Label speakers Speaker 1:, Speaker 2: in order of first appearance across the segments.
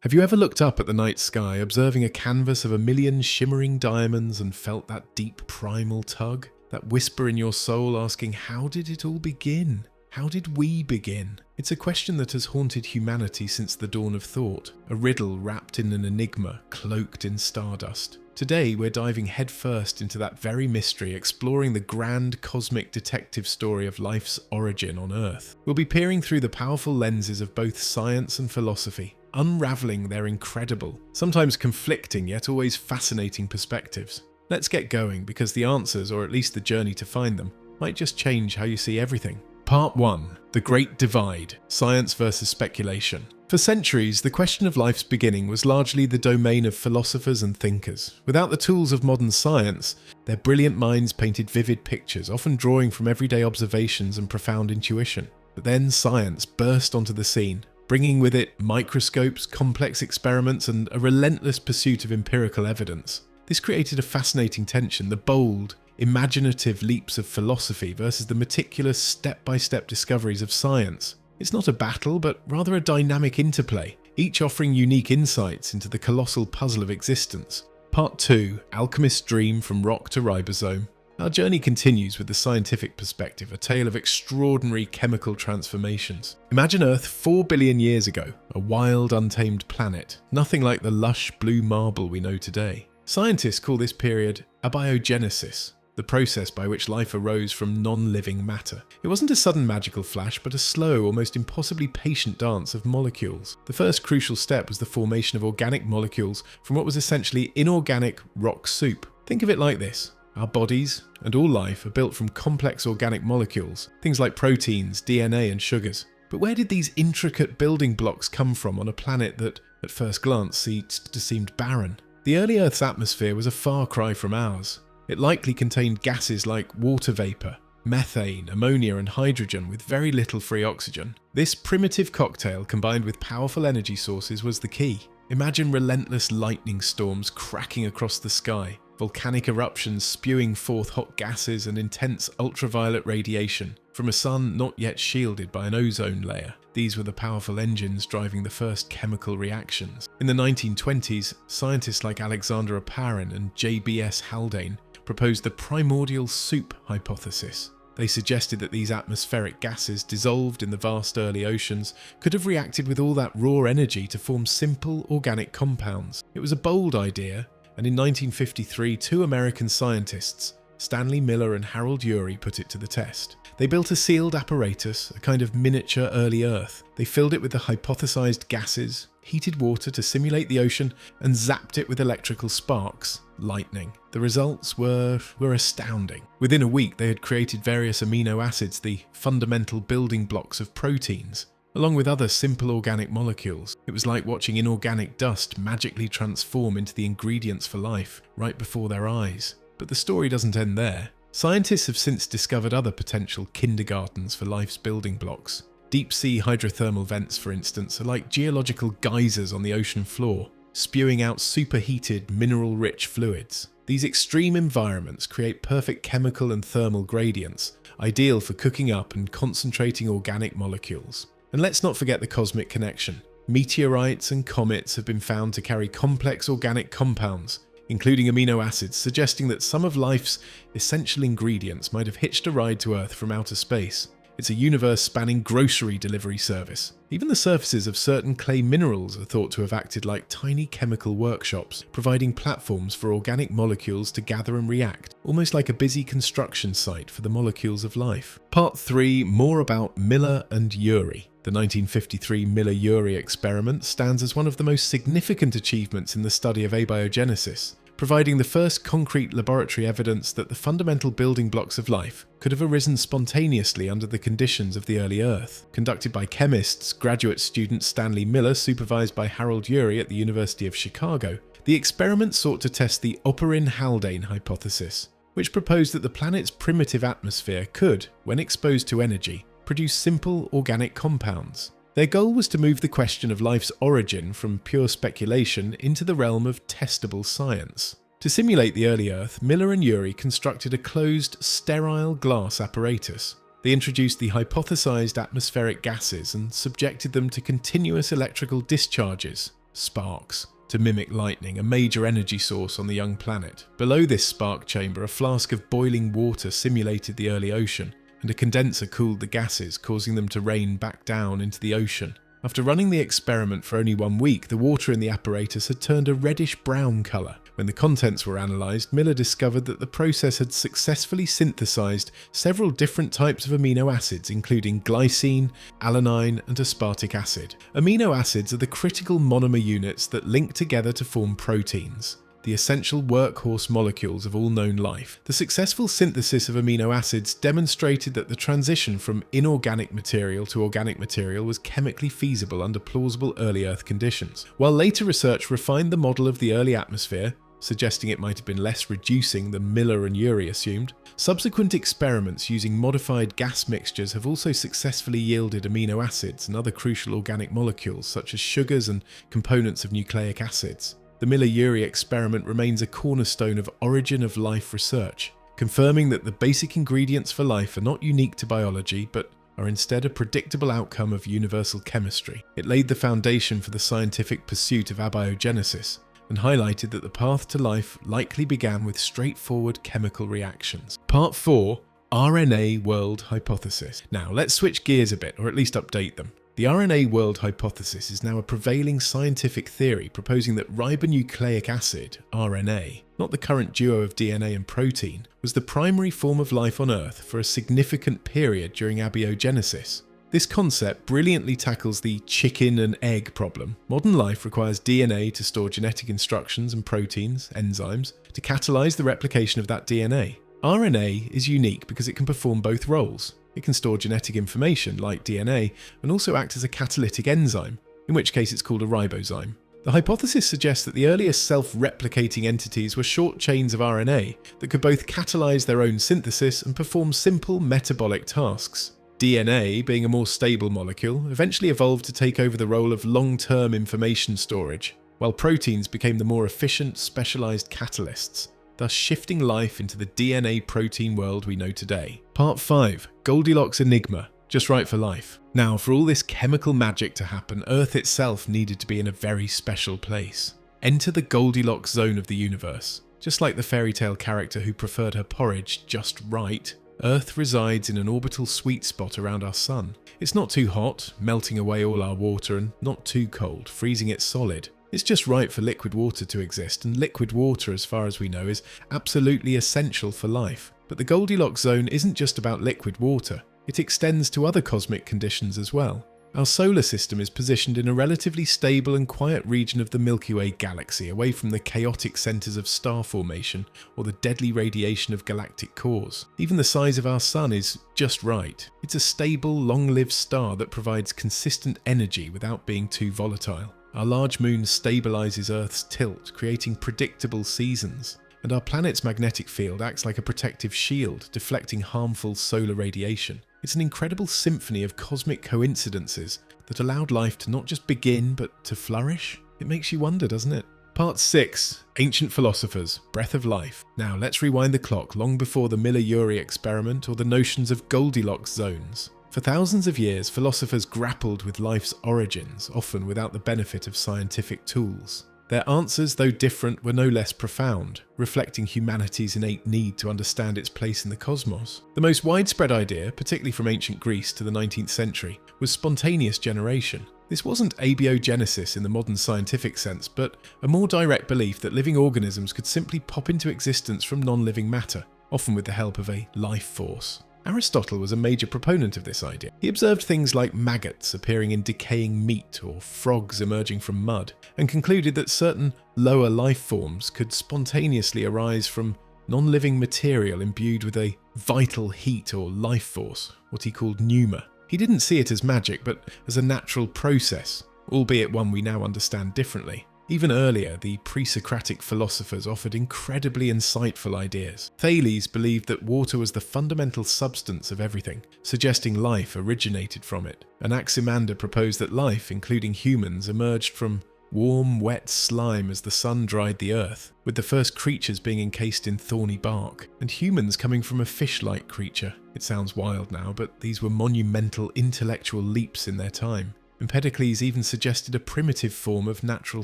Speaker 1: Have you ever looked up at the night sky, observing a canvas of a million shimmering diamonds and felt that deep primal tug? That whisper in your soul asking, how did it all begin? How did we begin? It's a question that has haunted humanity since the dawn of thought, a riddle wrapped in an enigma, cloaked in stardust. Today we're diving headfirst into that very mystery, exploring the grand cosmic detective story of life's origin on Earth. We'll be peering through the powerful lenses of both science and philosophy, unraveling their incredible, sometimes conflicting yet always fascinating perspectives. Let's get going, because the answers, or at least the journey to find them, might just change how you see everything. Part 1. The Great Divide: Science versus Speculation. For centuries, the question of life's beginning was largely the domain of philosophers and thinkers. Without the tools of modern science, their brilliant minds painted vivid pictures, often drawing from everyday observations and profound intuition. But then science burst onto the scene, bringing with it microscopes, complex experiments, and a relentless pursuit of empirical evidence. This created a fascinating tension: the bold, imaginative leaps of philosophy versus the meticulous step-by-step discoveries of science. It's not a battle, but rather a dynamic interplay, each offering unique insights into the colossal puzzle of existence. Part 2. Alchemist's Dream: From Rock to Ribosome. Our journey continues with the scientific perspective, a tale of extraordinary chemical transformations. Imagine Earth 4 billion years ago, a wild, untamed planet, nothing like the lush blue marble we know today. Scientists call this period abiogenesis, the process by which life arose from non-living matter. It wasn't a sudden magical flash, but a slow, almost impossibly patient dance of molecules. The first crucial step was the formation of organic molecules from what was essentially inorganic rock soup. Think of it like this: our bodies and all life are built from complex organic molecules, things like proteins, DNA, and sugars. But where did these intricate building blocks come from on a planet that, at first glance, seemed barren? The early Earth's atmosphere was a far cry from ours. It likely contained gases like water vapour, methane, ammonia, and hydrogen with very little free oxygen. This primitive cocktail, combined with powerful energy sources, was the key. Imagine relentless lightning storms cracking across the sky, volcanic eruptions spewing forth hot gases, and intense ultraviolet radiation from a sun not yet shielded by an ozone layer. These were the powerful engines driving the first chemical reactions. In the 1920s, scientists like Alexander Oparin and J.B.S. Haldane proposed the primordial soup hypothesis. They suggested that these atmospheric gases, dissolved in the vast early oceans, could have reacted with all that raw energy to form simple organic compounds. It was a bold idea, and in 1953, two American scientists, Stanley Miller and Harold Urey, put it to the test. They built a sealed apparatus, a kind of miniature early Earth. They filled it with the hypothesized gases, heated water to simulate the ocean, and zapped it with electrical sparks, lightning. The results were astounding. Within a week, they had created various amino acids, the fundamental building blocks of proteins, along with other simple organic molecules. It was like watching inorganic dust magically transform into the ingredients for life right before their eyes. But the story doesn't end there. Scientists have since discovered other potential kindergartens for life's building blocks. Deep-sea hydrothermal vents, for instance, are like geological geysers on the ocean floor, spewing out superheated, mineral-rich fluids. These extreme environments create perfect chemical and thermal gradients, ideal for cooking up and concentrating organic molecules. And let's not forget the cosmic connection. Meteorites and comets have been found to carry complex organic compounds, including amino acids, suggesting that some of life's essential ingredients might have hitched a ride to Earth from outer space. It's a universe-spanning grocery delivery service. Even the surfaces of certain clay minerals are thought to have acted like tiny chemical workshops, providing platforms for organic molecules to gather and react, almost like a busy construction site for the molecules of life. Part 3. More about Miller and Urey. The 1953 Miller-Urey experiment stands as one of the most significant achievements in the study of abiogenesis, providing the first concrete laboratory evidence that the fundamental building blocks of life could have arisen spontaneously under the conditions of the early Earth. Conducted by chemists, graduate student Stanley Miller, supervised by Harold Urey at the University of Chicago, the experiment sought to test the Oparin-Haldane hypothesis, which proposed that the planet's primitive atmosphere could, when exposed to energy, produce simple organic compounds. Their goal was to move the question of life's origin from pure speculation into the realm of testable science. To simulate the early Earth, Miller and Urey constructed a closed, sterile glass apparatus. They introduced the hypothesized atmospheric gases and subjected them to continuous electrical discharges. sparks, to mimic lightning, a major energy source on the young planet. Below this spark chamber, a flask of boiling water simulated the early ocean, and a condenser cooled the gases, causing them to rain back down into the ocean. After running the experiment for only 1 week, the water in the apparatus had turned a reddish-brown colour. When the contents were analysed, Miller discovered that the process had successfully synthesised several different types of amino acids, including glycine, alanine, and aspartic acid. Amino acids are the critical monomer units that link together to form proteins, the essential workhorse molecules of all known life. The successful synthesis of amino acids demonstrated that the transition from inorganic material to organic material was chemically feasible under plausible early Earth conditions. While later research refined the model of the early atmosphere, suggesting it might have been less reducing than Miller and Urey assumed, subsequent experiments using modified gas mixtures have also successfully yielded amino acids and other crucial organic molecules such as sugars and components of nucleic acids. The Miller-Urey experiment remains a cornerstone of origin of life research, confirming that the basic ingredients for life are not unique to biology, but are instead a predictable outcome of universal chemistry. It laid the foundation for the scientific pursuit of abiogenesis, and highlighted that the path to life likely began with straightforward chemical reactions. Part 4. RNA World Hypothesis. Now, let's switch gears a bit, or at least update them. The RNA world hypothesis is now a prevailing scientific theory proposing that ribonucleic acid, RNA, not the current duo of DNA and protein, was the primary form of life on Earth for a significant period during abiogenesis. This concept brilliantly tackles the chicken and egg problem. Modern life requires DNA to store genetic instructions and proteins, enzymes, to catalyze the replication of that DNA. RNA is unique because it can perform both roles. It can store genetic information, like DNA, and also act as a catalytic enzyme, in which case it's called a ribosome. The hypothesis suggests that the earliest self-replicating entities were short chains of RNA that could both catalyze their own synthesis and perform simple metabolic tasks. DNA, being a more stable molecule, eventually evolved to take over the role of long-term information storage, while proteins became the more efficient, specialized catalysts, thus shifting life into the DNA protein world we know today. Part 5. Goldilocks Enigma. Just right for life. Now, for all this chemical magic to happen, Earth itself needed to be in a very special place. Enter the Goldilocks zone of the universe. Just like the fairy tale character who preferred her porridge just right, Earth resides in an orbital sweet spot around our sun. It's not too hot, melting away all our water, and not too cold, freezing it solid. It's just right for liquid water to exist, and liquid water, as far as we know, is absolutely essential for life. But the Goldilocks zone isn't just about liquid water. It extends to other cosmic conditions as well. Our solar system is positioned in a relatively stable and quiet region of the Milky Way galaxy, away from the chaotic centres of star formation or the deadly radiation of galactic cores. Even the size of our sun is just right. It's a stable, long-lived star that provides consistent energy without being too volatile. Our large moon stabilises Earth's tilt, creating predictable seasons. And our planet's magnetic field acts like a protective shield, deflecting harmful solar radiation. It's an incredible symphony of cosmic coincidences that allowed life to not just begin, but to flourish. It makes you wonder, doesn't it? Part 6. Ancient Philosophers, Breath of Life. Now let's rewind the clock long before the Miller-Urey experiment or the notions of Goldilocks zones. For thousands of years, philosophers grappled with life's origins, often without the benefit of scientific tools. Their answers, though different, were no less profound, reflecting humanity's innate need to understand its place in the cosmos. The most widespread idea, particularly from ancient Greece to the 19th century, was spontaneous generation. This wasn't abiogenesis in the modern scientific sense, but a more direct belief that living organisms could simply pop into existence from non-living matter, often with the help of a life force. Aristotle was a major proponent of this idea. He observed things like maggots appearing in decaying meat or frogs emerging from mud, and concluded that certain lower life forms could spontaneously arise from non-living material imbued with a vital heat or life force, what he called pneuma. He didn't see it as magic, but as a natural process, albeit one we now understand differently. Even earlier, the pre-Socratic philosophers offered incredibly insightful ideas. Thales believed that water was the fundamental substance of everything, suggesting life originated from it. Anaximander proposed that life, including humans, emerged from warm, wet slime as the sun dried the earth, with the first creatures being encased in thorny bark, and humans coming from a fish-like creature. It sounds wild now, but these were monumental intellectual leaps in their time. Empedocles even suggested a primitive form of natural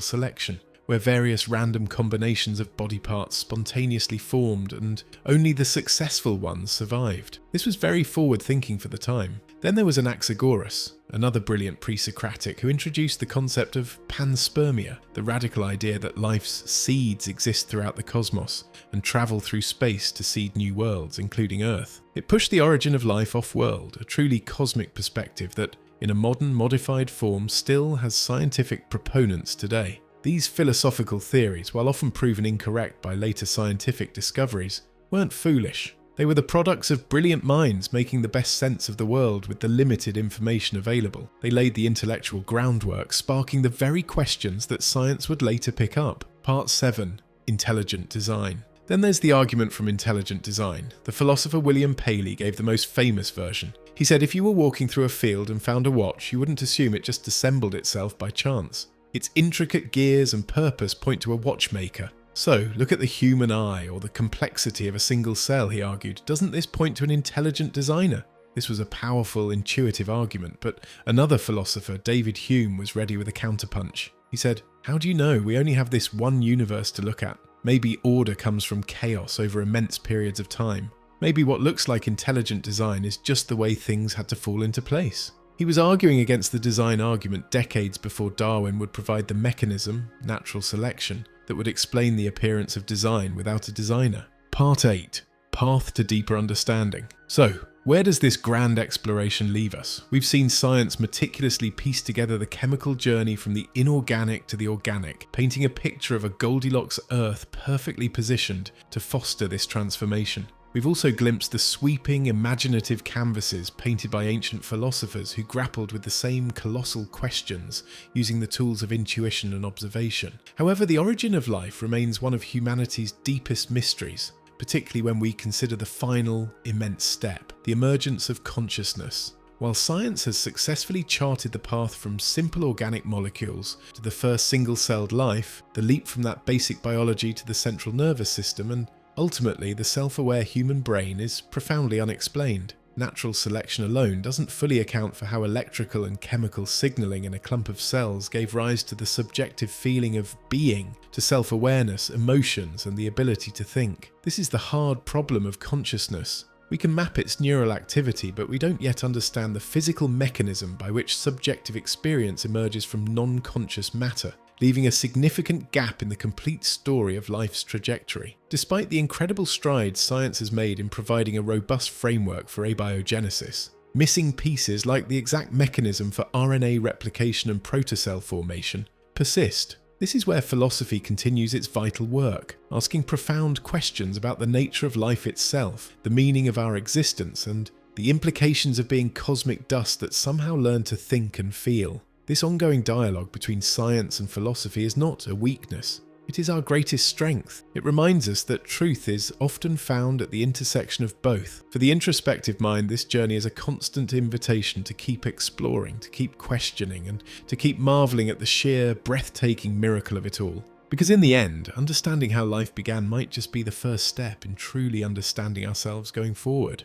Speaker 1: selection, where various random combinations of body parts spontaneously formed and only the successful ones survived. This was very forward-thinking for the time. Then there was Anaxagoras, another brilliant pre-Socratic who introduced the concept of panspermia, the radical idea that life's seeds exist throughout the cosmos and travel through space to seed new worlds, including Earth. It pushed the origin of life off-world, a truly cosmic perspective that, in a modern, modified form, still has scientific proponents today. These philosophical theories, while often proven incorrect by later scientific discoveries, weren't foolish. They were the products of brilliant minds making the best sense of the world with the limited information available. They laid the intellectual groundwork, sparking the very questions that science would later pick up. Part 7. Intelligent Design. Then there's the argument from intelligent design. The philosopher William Paley gave the most famous version. He said if you were walking through a field and found a watch, you wouldn't assume it just assembled itself by chance. Its intricate gears and purpose point to a watchmaker. So, look at the human eye or the complexity of a single cell, he argued. Doesn't this point to an intelligent designer? This was a powerful, intuitive argument, but another philosopher, David Hume, was ready with a counterpunch. He said, how do you know? We only have this one universe to look at. Maybe order comes from chaos over immense periods of time. Maybe what looks like intelligent design is just the way things had to fall into place. He was arguing against the design argument decades before Darwin would provide the mechanism, natural selection, that would explain the appearance of design without a designer. Part 8. Path to Deeper Understanding. So, where does this grand exploration leave us? We've seen science meticulously piece together the chemical journey from the inorganic to the organic, painting a picture of a Goldilocks Earth perfectly positioned to foster this transformation. We've also glimpsed the sweeping, imaginative canvases painted by ancient philosophers who grappled with the same colossal questions using the tools of intuition and observation. However, the origin of life remains one of humanity's deepest mysteries, particularly when we consider the final, immense step, the emergence of consciousness. While science has successfully charted the path from simple organic molecules to the first single-celled life, the leap from that basic biology to the central nervous system, and ultimately, the self-aware human brain is profoundly unexplained. Natural selection alone doesn't fully account for how electrical and chemical signaling in a clump of cells gave rise to the subjective feeling of being, to self-awareness, emotions, and the ability to think. This is the hard problem of consciousness. We can map its neural activity, but we don't yet understand the physical mechanism by which subjective experience emerges from non-conscious matter, leaving a significant gap in the complete story of life's trajectory. Despite the incredible strides science has made in providing a robust framework for abiogenesis, missing pieces like the exact mechanism for RNA replication and protocell formation persist. This is where philosophy continues its vital work, asking profound questions about the nature of life itself, the meaning of our existence, and the implications of being cosmic dust that somehow learn to think and feel. This ongoing dialogue between science and philosophy is not a weakness. It is our greatest strength. It reminds us that truth is often found at the intersection of both. For the introspective mind, this journey is a constant invitation to keep exploring, to keep questioning, and to keep marveling at the sheer, breathtaking miracle of it all. Because in the end, understanding how life began might just be the first step in truly understanding ourselves going forward.